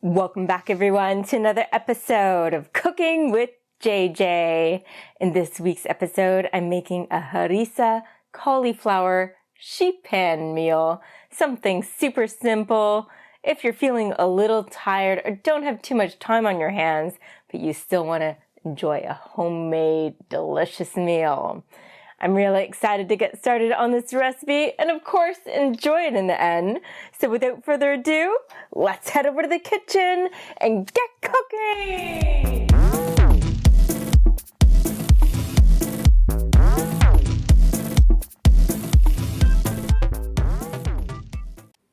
Welcome back everyone to another episode of Cooking with JJ. In this week's episode, I'm making a Harissa Cauliflower sheet pan meal. Something super simple if you're feeling a little tired or don't have too much time on your hands, but you still want to enjoy a homemade, delicious meal. I'm really excited to get started on this recipe and of course enjoy it in the end. So without further ado, let's head over to the kitchen and get cooking!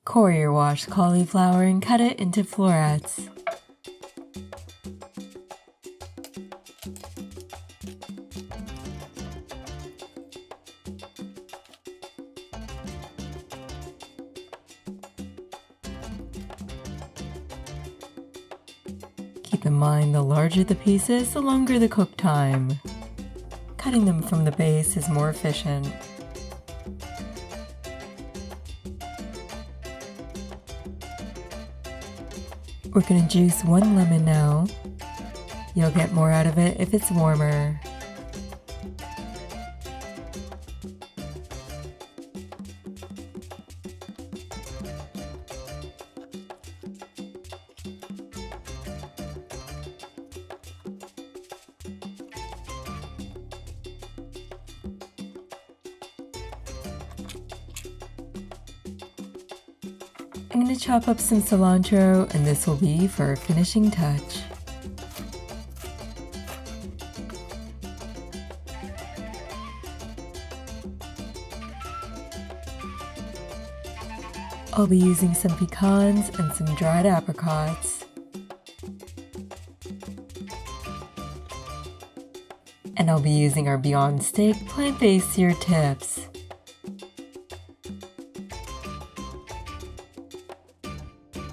Core your washed cauliflower and cut it into florets. Keep in mind, the larger the pieces, the longer the cook time. Cutting them from the base is more efficient. We're going to juice 1 lemon now. You'll get more out of it if it's warmer. I'm going to chop up some cilantro, and this will be for a finishing touch. I'll be using some pecans and some dried apricots. And I'll be using our Beyond Steak plant-based seared tips.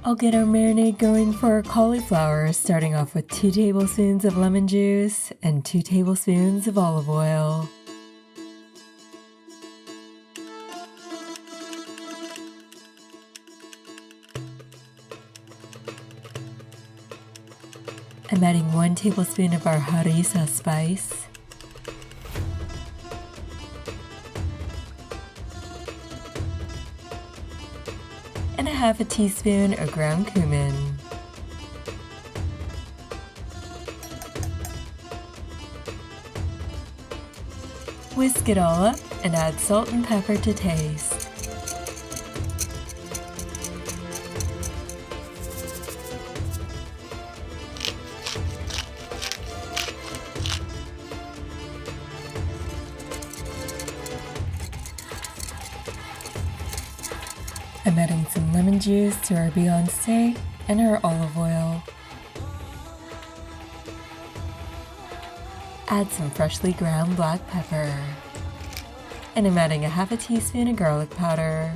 I'll get our marinade going for our cauliflower, starting off with 2 tablespoons of lemon juice and 2 tablespoons of olive oil. I'm adding 1 tablespoon of our Harissa Spice. And a half a teaspoon of ground cumin. Whisk it all up and add salt and pepper to taste. I'm adding some lemon juice to our Beyond Steak and our olive oil. Add some freshly ground black pepper. And I'm adding a half a teaspoon of garlic powder.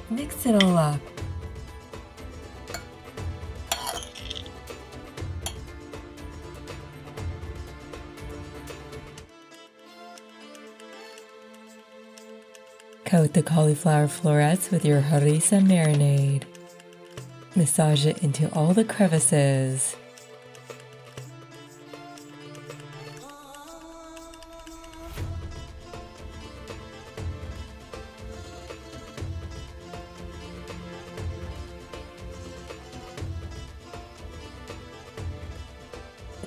Mix it all up. Coat the cauliflower florets with your harissa marinade. Massage it into all the crevices.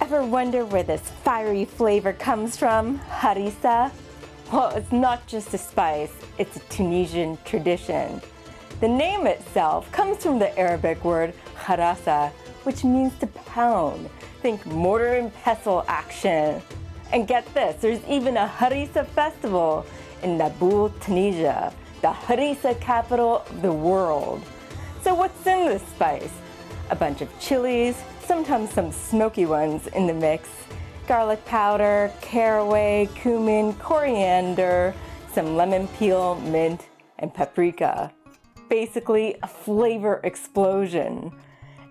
Ever wonder where this fiery flavor comes from, harissa? Well, it's not just a spice, it's a Tunisian tradition. The name itself comes from the Arabic word harassa, which means to pound. Think mortar and pestle action. And get this, there's even a harissa festival in Naboul, Tunisia, the harissa capital of the world. So what's in this spice? A bunch of chilies, sometimes some smoky ones in the mix, garlic powder, caraway, cumin, coriander, some lemon peel, mint, and paprika. Basically, a flavor explosion.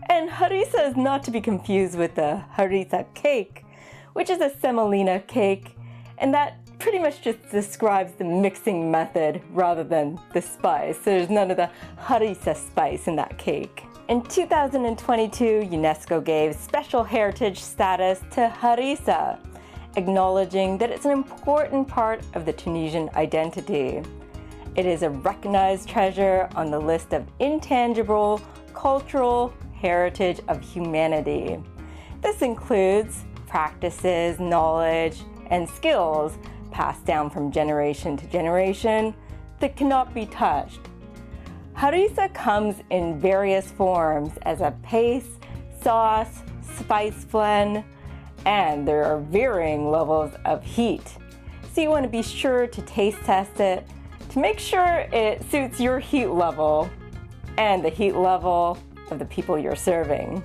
And harissa is not to be confused with the harissa cake, which is a semolina cake, and that pretty much just describes the mixing method rather than the spice. So there's none of the Harissa spice in that cake. In 2022, UNESCO gave special heritage status to harissa, acknowledging that it's an important part of the Tunisian identity. It is a recognized treasure on the list of intangible cultural heritage of humanity. This includes practices, knowledge, and skills passed down from generation to generation that cannot be touched. Harissa comes in various forms as a paste, sauce, spice blend, and there are varying levels of heat. So you want to be sure to taste test it to make sure it suits your heat level and the heat level of the people you're serving.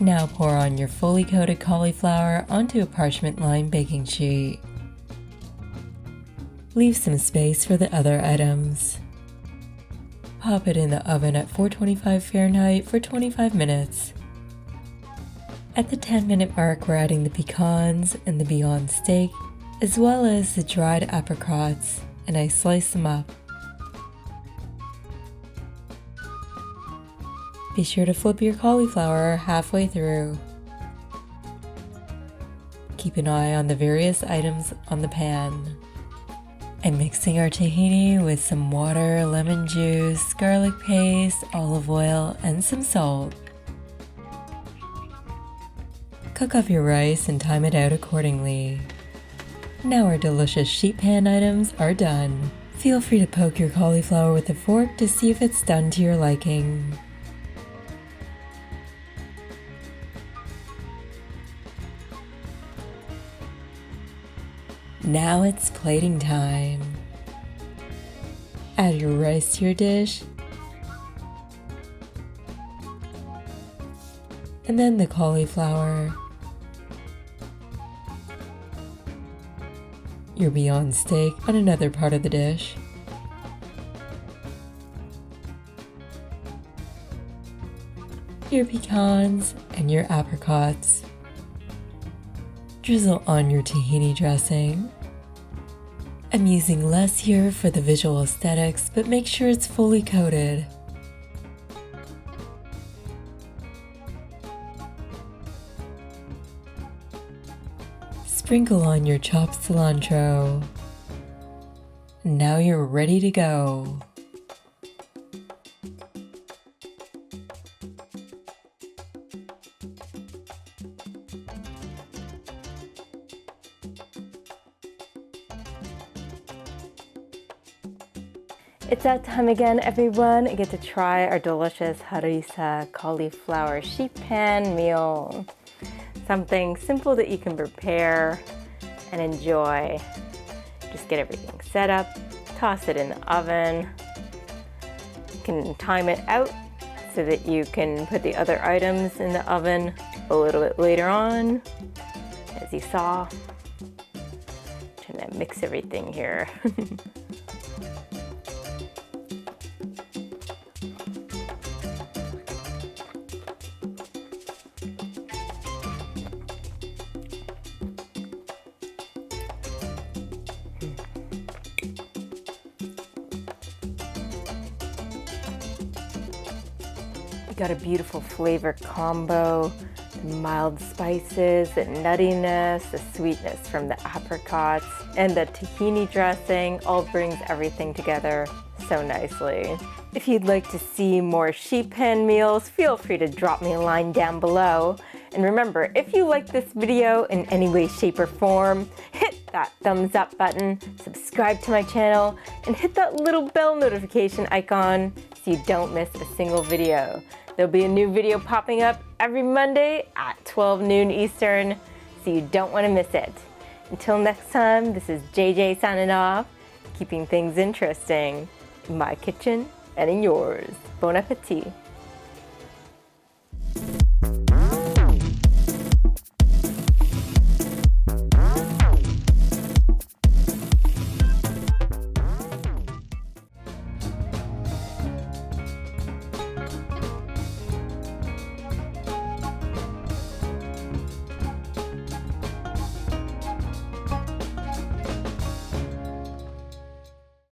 Now pour on your fully coated cauliflower onto a parchment-lined baking sheet. Leave some space for the other items. Pop it in the oven at 425 Fahrenheit for 25 minutes. At the 10-minute mark, we're adding the pecans and the Beyond steak, as well as the dried apricots, and I slice them up. Be sure to flip your cauliflower halfway through. Keep an eye on the various items on the pan. I'm mixing our tahini with some water, lemon juice, garlic paste, olive oil, and some salt. Cook off your rice and time it out accordingly. Now our delicious sheet pan items are done. Feel free to poke your cauliflower with a fork to see if it's done to your liking. Now it's plating time. Add your rice to your dish, and then the cauliflower, your Beyond steak on another part of the dish, your pecans and your apricots. Drizzle on your tahini dressing. I'm using less here for the visual aesthetics, but make sure it's fully coated. Sprinkle on your chopped cilantro. Now you're ready to go. It's that time again, everyone. I get to try our delicious Harissa cauliflower sheet pan meal. Something simple that you can prepare and enjoy. Just get everything set up, toss it in the oven. You can time it out so that you can put the other items in the oven a little bit later on, as you saw. Trying to mix everything here. You got a beautiful flavor combo, the mild spices, the nuttiness, the sweetness from the apricots, and the tahini dressing all brings everything together so nicely. If you'd like to see more sheet pan meals, feel free to drop me a line down below. And remember, if you like this video in any way, shape, or form, hit that thumbs up button, subscribe to my channel, and hit that little bell notification icon so you don't miss a single video. There'll be a new video popping up every Monday at 12 noon Eastern, so you don't want to miss it. Until next time, this is JJ signing off, keeping things interesting in my kitchen and in yours. Bon appetit.